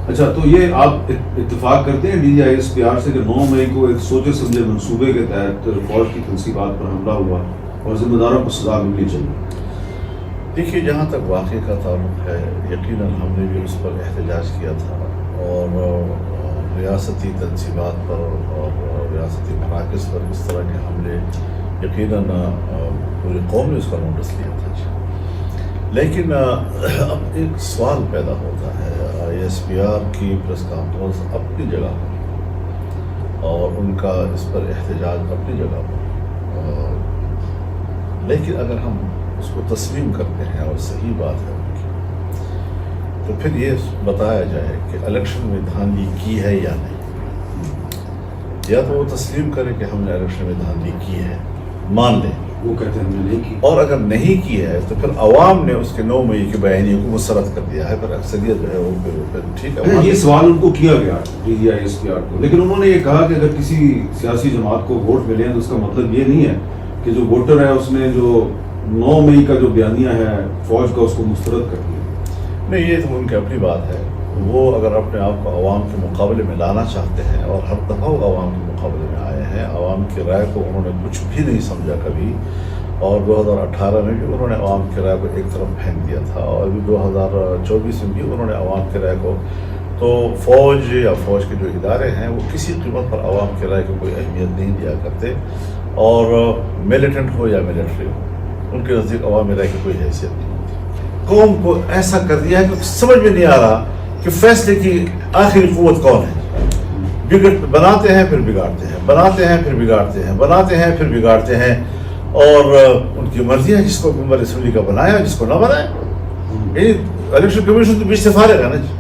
اچھا، تو یہ آپ اتفاق کرتے ہیں DGISPR سے کہ 9 مئی کو ایک سوچے سمجھے منصوبے کے تحت فوج کی تنصیبات پر حملہ ہوا اور ذمہ داروں کو سزا ملنی چاہیے؟ دیکھیے، جہاں تک واقعے کا تعلق ہے، یقیناً ہم نے بھی اس پر احتجاج کیا تھا اور ریاستی تنصیبات پر اور ریاستی مراکز پر اس طرح کے حملے یقیناً پوری قوم نے اس کا نوٹس لیا تھا جی۔ لیکن اب ایک سوال پیدا ہوتا ہے، ISPR کی پریس کانفرنس اپنی جگہ پر اور ان کا اس پر احتجاج اپنی جگہ پر، لیکن اگر ہم اس کو تسلیم کرتے ہیں اور صحیح بات ہے ان کی، تو پھر یہ بتایا جائے کہ الیکشن میں دھاندلی کی ہے یا نہیں، یا تو وہ تسلیم کرے کہ ہم نے الیکشن میں دھاندلی کی ہے، مان لیں، وہ کہتے ہیں ہم نے نہیں کی، اور اگر نہیں کی ہے تو پھر عوام نے اس کے 9 مئی کے بیانیے کو مسترد کر دیا ہے، پھر اکثریت جو ہے وہ پھر ٹھیک ہے۔ یہ سوال ان کو کیا گیا DGISPR کو، لیکن انہوں نے یہ کہا کہ اگر کسی سیاسی جماعت کو ووٹ ملے ہیں تو اس کا مطلب یہ نہیں ہے کہ جو ووٹر ہے اس نے جو 9 مئی کا جو بیانیہ ہے فوج کا اس کو مسترد کر دیا۔ نہیں، یہ تو ان کی اپنی بات ہے، وہ اگر اپنے آپ کو عوام کے مقابلے میں لانا چاہتے ہیں، اور ہر دفعہ وہ عوام کے مقابلے میں آئے ہیں، عوام کی رائے کو انہوں نے کچھ بھی نہیں سمجھا کبھی، اور 2018 میں بھی انہوں نے عوام کی رائے کو ایک طرف پھینک دیا تھا، اور ابھی 2024 میں بھی انہوں نے عوام کی رائے کو، تو فوج یا فوج کے جو ادارے ہیں وہ کسی قیمت پر عوام کی رائے کو کوئی اہمیت نہیں دیا کرتے، اور ملیٹنٹ ہو یا ملٹری ہو، ان کے نزدیک عوامی رائے کی کوئی حیثیت نہیں ہوتی۔ قوم کو ایسا کر دیا ہے کہ سمجھ میں نہیں آ رہا کہ فیصلے کی آخری قوت کون ہے، بناتے ہیں پھر بگاڑتے ہیں، بناتے ہیں پھر بگاڑتے ہیں، بناتے ہیں پھر بگاڑتے ہیں، اور ان کی مرضی ہے، جس کو ممبر اسمبلی کا بنایا، جس کو نہ بنائے، یعنی الیکشن کمیشن تو بیچ سے فارغ ہے نا جی۔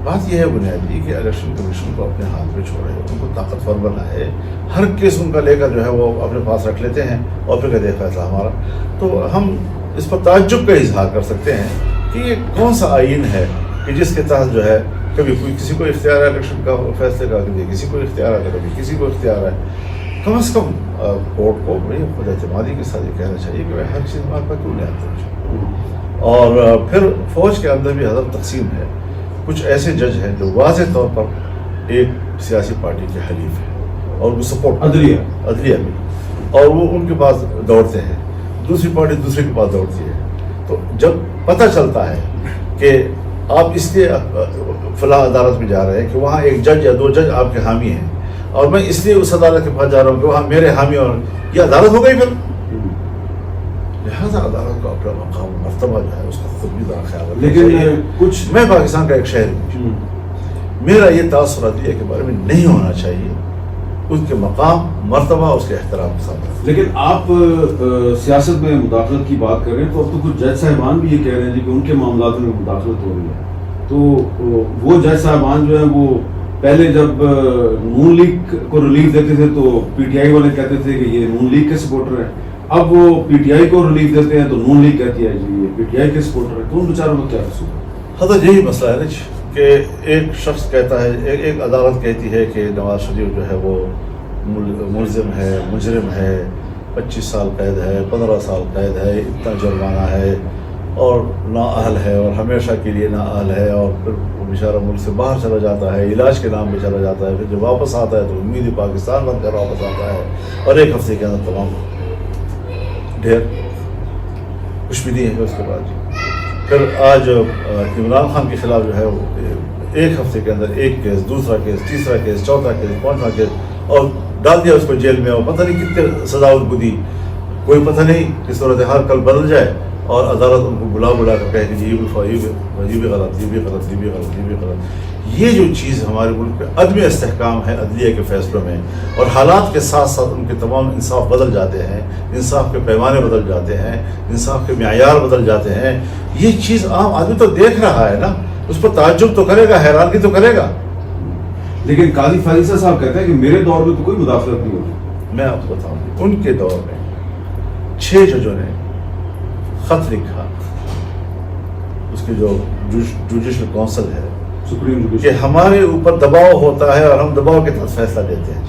بات یہ ہے بنیادی کہ الیکشن کمیشن کو اپنے ہاتھ میں چھوڑے، ان کو طاقتور بنائے، ہر کیس ان کا لے کر جو ہے وہ اپنے پاس رکھ لیتے ہیں اور پھر کہتے ہیں فیصلہ ہمارا۔ تو ہم اس پر تعجب کا اظہار کر سکتے ہیں کہ یہ کون سا آئین ہے کہ جس کے تحت جو ہے کبھی کوئی کسی کو اختیار ہے الیکشن کا فیصلے کا، کبھی کسی کو اختیار ہے، کبھی کسی کو اختیار ہے۔ کم از کم کورٹ کو خود اعتمادی کے ساتھ یہ کہنا چاہیے کہ ہر چیز ہمارے پاس کیوں نہیں آتی، اور پھر فوج کے اندر بھی حزب تقسیم ہے، کچھ ایسے جج ہیں جو واضح طور پر ایک سیاسی پارٹی کے حلیف ہیں اور وہ سپورٹ عدلیہ میں، اور وہ ان کے پاس دوڑتے ہیں، دوسری پارٹی دوسرے کے پاس دوڑتی ہے۔ تو جب پتہ چلتا ہے کہ آپ اس لیے فلاں عدالت میں جا رہے ہیں کہ وہاں ایک جج یا 2 جج آپ کے حامی ہیں، اور میں اس لیے اس عدالت کے پاس جا رہا ہوں کہ وہاں میرے حامی، اور یہ عدالت ہو گئی، پھر لہٰذا عدالت کا اپنا مقام مرتبہ جو ہے اس کا خود بھی ذرا خیال رکھنا چاہیے۔ لیکن کچھ میں پاکستان کا ایک شہری ہوں، میرا یہ تاثر عدلیہ کے بارے میں نہیں ہونا چاہیے، اس کے مقام مرتبہ اس کے احترام کے ساتھ۔ لیکن آپ سیاست میں مداخلت کی بات کر رہے ہیں، تو اب تو کچھ جج صاحبان بھی یہ کہہ رہے ہیں کہ ان کے معاملات میں مداخلت ہو رہی ہے، تو وہ جج صاحبان جو ہیں وہ پہلے جب نون لیگ کو ریلیف دیتے تھے تو PTI والے کہتے تھے کہ یہ نون لیگ کے سپورٹر ہیں، اب وہ PTI کو ریلیف دیتے ہیں تو نون لیگ کہتی ہے جی یہ PTI کے سپورٹر ہیں، تو ان بیچاروں کو کیا قصور ہے؟ حضرت یہی مسئلہ ہے کہ ایک شخص کہتا ہے، ایک عدالت کہتی ہے کہ نواز شریف جو ہے وہ ملزم ہے، مجرم ہے، 25 سال قید ہے، 15 سال قید ہے، اتنا جرمانہ ہے، اور نااہل ہے، اور ہمیشہ کے لیے نااہل ہے، اور پھر وہ بیچارہ ملک سے باہر چلا جاتا ہے، علاج کے نام پہ چلا جاتا ہے، پھر جب واپس آتا ہے تو امید پاکستان بن کر واپس آتا ہے، اور 1 ہفتے کے اندر تمام ڈھیر کچھ بھی نہیں ہے اس کے بعد۔ پھر آج عمران خان کے خلاف جو ہے وہ 1 ہفتے کے اندر 1 کیس، دوسرا کیس، تیسرا کیس، چوتھا کیس، 5واں کیس، اور ڈال دیا اس کو جیل میں، اور پتہ نہیں کتنے سزا ان کو دی، کوئی پتہ نہیں کہ صورتحال کل بدل جائے اور عدالت ان کو بلا کر کہے کہ یہ بھی غلط، یہ بھی غلط، یہ بھی غلط، یہ بھی غلط۔ یہ جو چیز ہمارے ملک میں عدم استحکام ہے عدلیہ کے فیصلوں میں، اور حالات کے ساتھ ساتھ ان کے تمام انصاف بدل جاتے ہیں، انصاف کے پیمانے بدل جاتے ہیں، انصاف کے معیار بدل جاتے ہیں، یہ چیز عام آدمی تو دیکھ رہا ہے نا، اس پر تعجب تو کرے گا، حیرانگی تو کرے گا۔ لیکن قاضی فائزہ صاحب کہتے ہیں کہ میرے دور میں تو کوئی مداخلت نہیں ہوتی۔ میں آپ کو بتاؤں گی، ان کے دور میں 6 ججوں نے خط لکھا، اس کی جو جوڈیشل کونسل ہے، سپریم کہ جوڈیشل، ہمارے اوپر دباؤ ہوتا ہے اور ہم دباؤ کے تحت فیصلہ لیتے ہیں۔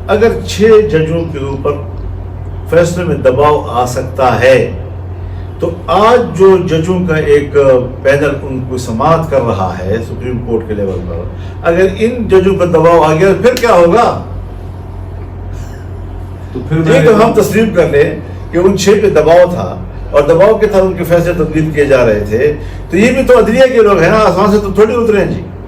اگر 6 ججوں کے اوپر فیصلے میں دباؤ آ سکتا ہے تو آج جو ججوں کا ایک پینل ان کو سماعت کر رہا ہے سپریم کورٹ کے لیول پر، اگر ان ججوں پر دباؤ آ گیا پھر کیا ہوگا؟ تو پھر ٹھیک ہے، ہم تسلیم کر لیں کہ ان 6 پہ دباؤ تھا اور دباؤ کے تحت ان کے فیصلے تبدیل کیے جا رہے تھے، تو یہ بھی تو عدلیہ کے لوگ ہیں نا، آسمان سے تو تھوڑی اترے ہیں جی۔